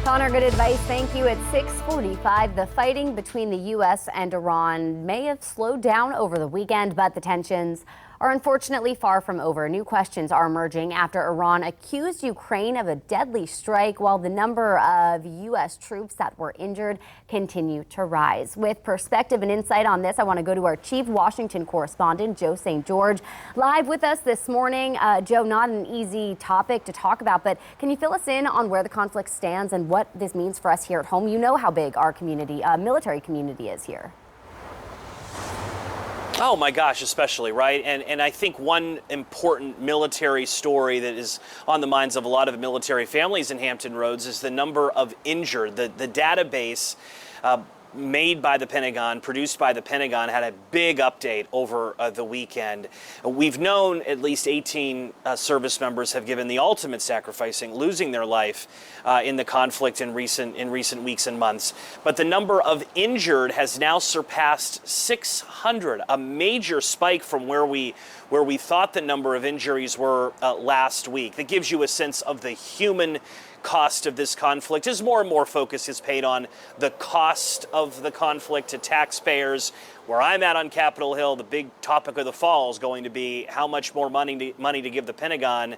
Connor, good advice. Thank you. At 6:45, the fighting between the U.S. and Iran may have slowed down over the weekend, but the tensions are unfortunately far from over. New questions are emerging after Iran accused Ukraine of a deadly strike, while the number of U.S. troops that were injured continue to rise. With perspective and insight on this, I want to go to our chief Washington correspondent, Joe St. George, live with us this morning. Joe, not an easy topic to talk about, but can you fill us in on where the conflict stands and what this means for us here at home? You know how big our community, military community is here. Oh my gosh, especially, right? And I think one important military story that is on the minds of a lot of military families in Hampton Roads is the number of injured. The database made by the Pentagon, produced by the Pentagon, had a big update over the weekend. We've known at least 18 service members have given the ultimate sacrificing, losing their life in the conflict in recent weeks and months. But the number of injured has now surpassed 600, a major spike from where we thought the number of injuries were last week. That gives you a sense of the human cost of this conflict as more and more focus is paid on the cost of the conflict to taxpayers. Where I'm at on Capitol Hill, the big topic of the fall is going to be how much more money to give the Pentagon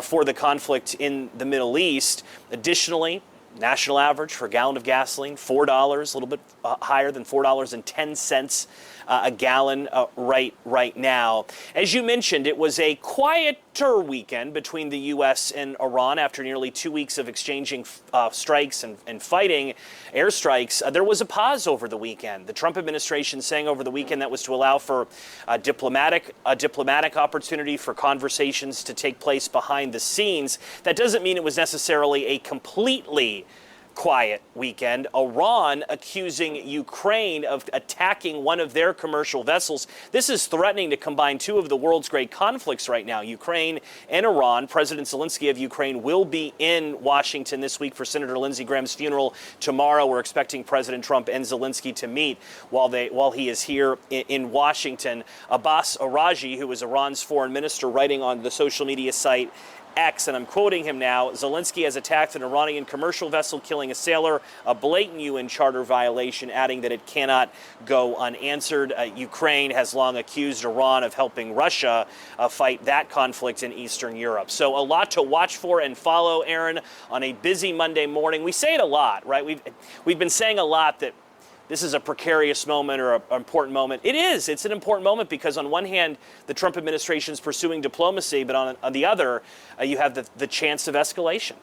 for the conflict in the Middle East. Additionally, national average for a gallon of gasoline, $4, a little bit higher than $4.10 a gallon right now. As you mentioned, it was a quieter weekend between the U.S. and Iran after nearly 2 weeks of exchanging strikes and fighting airstrikes. There was a pause over the weekend. The Trump administration saying over the weekend that was to allow for a diplomatic opportunity for conversations to take place behind the scenes. That doesn't mean it was necessarily a completely quiet weekend. Iran accusing Ukraine of attacking one of their commercial vessels. This is threatening to combine two of the world's great conflicts right now, Ukraine and Iran. President Zelensky of Ukraine will be in Washington this week for Senator Lindsey Graham's funeral tomorrow. We're expecting President Trump and Zelensky to meet while he is here in Washington. Abbas Araghchi, who is Iran's foreign minister, writing on the social media site X, and I'm quoting him now, Zelensky has attacked an Iranian commercial vessel, killing a sailor, a blatant UN charter violation, adding that it cannot go unanswered. Ukraine has long accused Iran of helping Russia fight that conflict in Eastern Europe. So a lot to watch for and follow, Aaron, on a busy Monday morning. We say it a lot, right? We've been saying a lot that this is a precarious moment or an important moment. It is. It's an important moment because on one hand, the Trump administration is pursuing diplomacy, but on the other, you have the chance of escalation.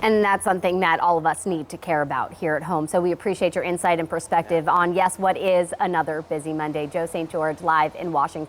And that's something that all of us need to care about here at home. So we appreciate your insight and perspective on, yes, what is another busy Monday. Joe St. George live in Washington.